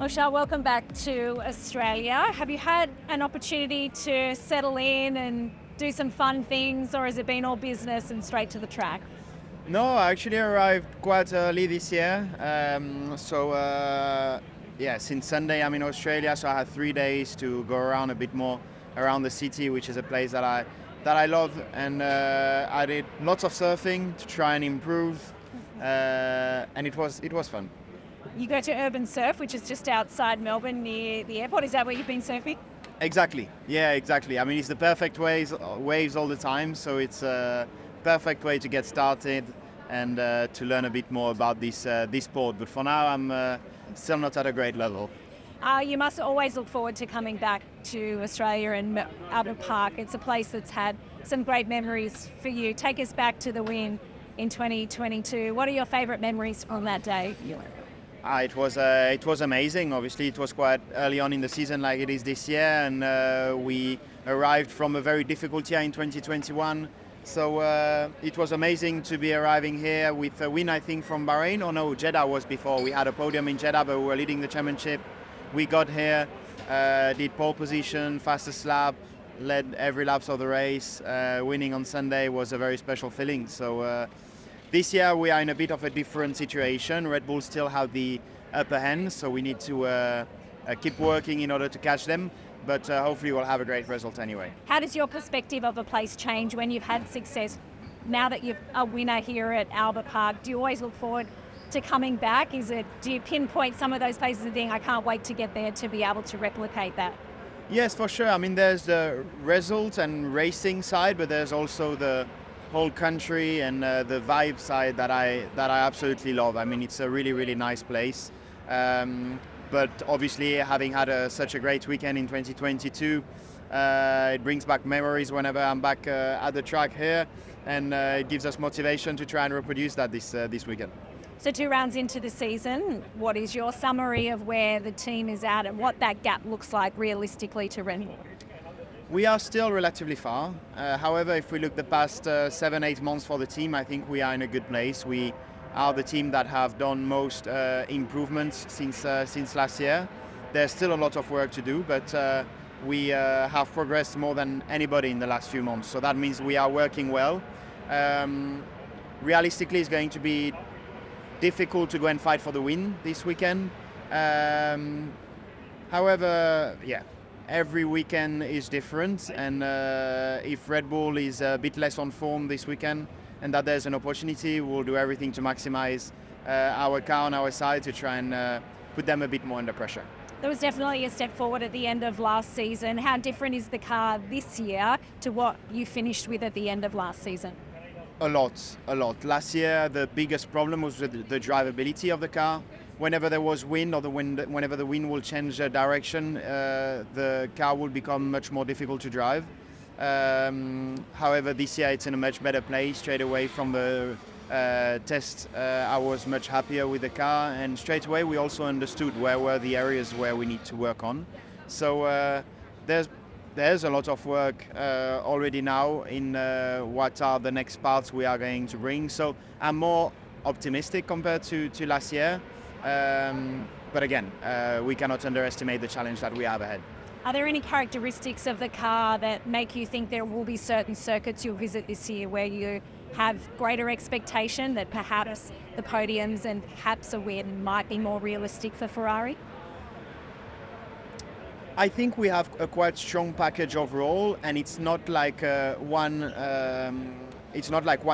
Michelle, welcome back to Australia. Have you had an opportunity to settle in and do some fun things, or has it been all business and straight to the track? No, I actually arrived quite early this year. Since Sunday I'm in Australia, so I had 3 days to go around a bit more around the city, which is a place that I love, and I did lots of surfing to try and improve, and it was fun. You go to Urban Surf, which is just outside Melbourne near the airport. Is that where you've been surfing? Exactly. Yeah, exactly. I mean, it's the perfect waves all the time, so it's a perfect way to get started and to learn a bit more about this sport. But for now, I'm still not at a great level. You must always look forward to coming back to Australia and Albert Park. It's a place that's had some great memories for you. Take us back to the win in 2022. What are your favourite memories from that day? It was amazing. Obviously, it was quite early on in the season, like it is this year, and we arrived from a very difficult year in 2021. So it was amazing to be arriving here with a win, I think, from Bahrain. Oh no, Jeddah was before. We had a podium in Jeddah, but we were leading the championship. We got here, did pole position, fastest lap, led every lap of the race. Winning on Sunday was a very special feeling. So this year we are in a bit of a different situation. Red Bull still have the upper hand, so we need to keep working in order to catch them. But hopefully we'll have a great result anyway. How does your perspective of a place change when you've had success? Now that you're a winner here at Albert Park, do you always look forward to coming back? Do you pinpoint some of those places and think, I can't wait to get there to be able to replicate that? Yes, for sure. I mean, there's the result and racing side, but there's also the whole country and the vibe side that I absolutely love. I mean, it's a really, really nice place. But obviously, having had such a great weekend in 2022, it brings back memories whenever I'm back at the track here, and it gives us motivation to try and reproduce that this weekend. So 2 rounds into the season, what is your summary of where the team is at and what that gap looks like realistically to Red Bull? We are still relatively far. However, if we look the past 7-8 months for the team, I think we are in a good place. We are the team that have done most improvements since last year. There's still a lot of work to do, but we have progressed more than anybody in the last few months. So that means we are working well. Realistically, it's going to be difficult to go and fight for the win this weekend. However, every weekend is different, and if Red Bull is a bit less on form this weekend and that there's an opportunity, we'll do everything to maximize our car on our side to try and put them a bit more under pressure. There was definitely a step forward at the end of last season. How different is the car this year to what you finished with at the end of last season? A lot. Last year, the biggest problem was with the drivability of the car. Whenever there was wind, or whenever the wind will change direction, the car will become much more difficult to drive. However, this year it's in a much better place. Straight away from the test, I was much happier with the car, and straight away we also understood where were the areas where we need to work on. So there's a lot of work already now in what are the next parts we are going to bring. So I'm more optimistic compared to last year. But again, we cannot underestimate the challenge that we have ahead. Are there any characteristics of the car that make you think there will be certain circuits you'll visit this year where you have greater expectation that perhaps the podiums and perhaps a win might be more realistic for Ferrari? I think we have a quite strong package overall, and it's not like one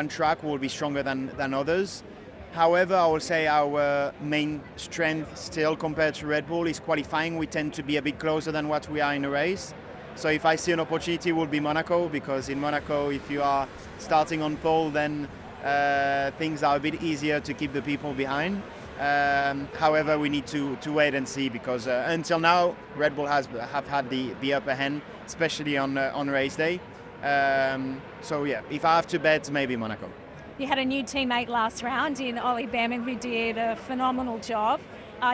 track will be stronger than others. However, I will say our main strength still compared to Red Bull is qualifying. We tend to be a bit closer than what we are in a race. So if I see an opportunity, it will be Monaco, because in Monaco, if you are starting on pole, then things are a bit easier to keep the people behind. However, we need to wait and see, because until now, Red Bull have had the upper hand, especially on race day. If I have to bet, maybe Monaco. You had a new teammate last round in Ollie Bearman who did a phenomenal job.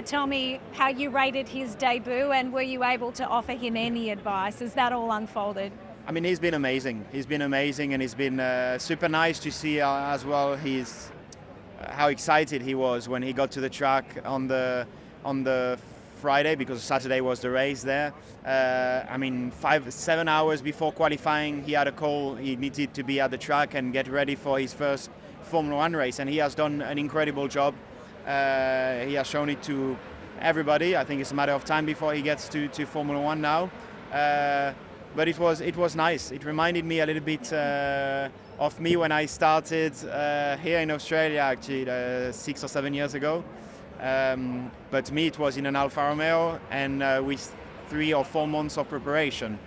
Tell me how you rated his debut, and were you able to offer him any advice as that all unfolded? I mean, he's been amazing. And it's been super nice to see as well how excited he was when he got to the track on the Friday because Saturday was the race there. I mean, 5-7 hours before qualifying, he had a call. He needed to be at the track and get ready for his first Formula One race, and he has done an incredible job. He has shown it to everybody. I think it's a matter of time before he gets to Formula One now. But it was nice. It reminded me a little bit of me when I started here in Australia, actually 6 or 7 years ago. But me, it was in an Alfa Romeo, and with 3 or 4 months of preparation.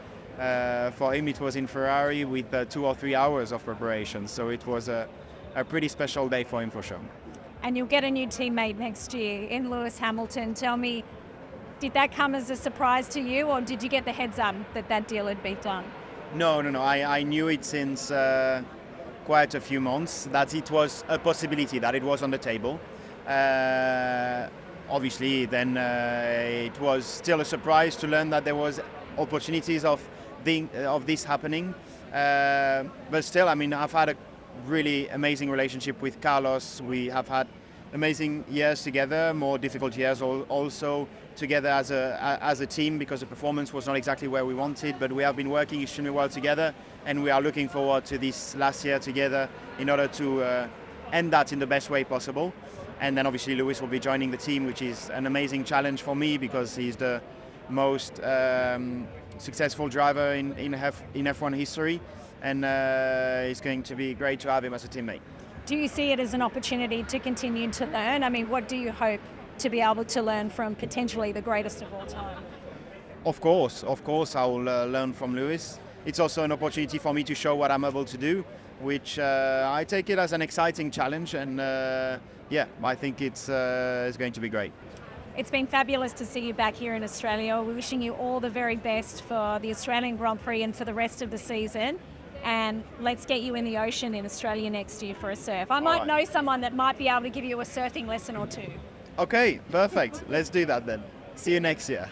For him, it was in Ferrari with 2 or 3 hours of preparation. So it was a pretty special day for him, for sure. And you'll get a new teammate next year in Lewis Hamilton. Tell me, did that come as a surprise to you, or did you get the heads up that deal had been done? No. I knew it since quite a few months that it was a possibility, that it was on the table. Obviously, then it was still a surprise to learn that there was opportunities of this happening. But still, I mean, I've had a really amazing relationship with Carlos. We have had amazing years together, more difficult years also together as a team, because the performance was not exactly where we wanted, but we have been working extremely well together, and we are looking forward to this last year together in order to end that in the best way possible. And then obviously Lewis will be joining the team, which is an amazing challenge for me because he's the most successful driver in F1 history, and it's going to be great to have him as a teammate. Do you see it as an opportunity to continue to learn? I mean, what do you hope to be able to learn from potentially the greatest of all time? Of course, I will learn from Lewis. It's also an opportunity for me to show what I'm able to do, which I take it as an exciting challenge, and I think it's going to be great. It's been fabulous to see you back here in Australia. We're wishing you all the very best for the Australian Grand Prix and for the rest of the season. And let's get you in the ocean in Australia next year for a surf. I might know someone that might be able to give you a surfing lesson or two. Okay, perfect. Let's do that then. See you next year.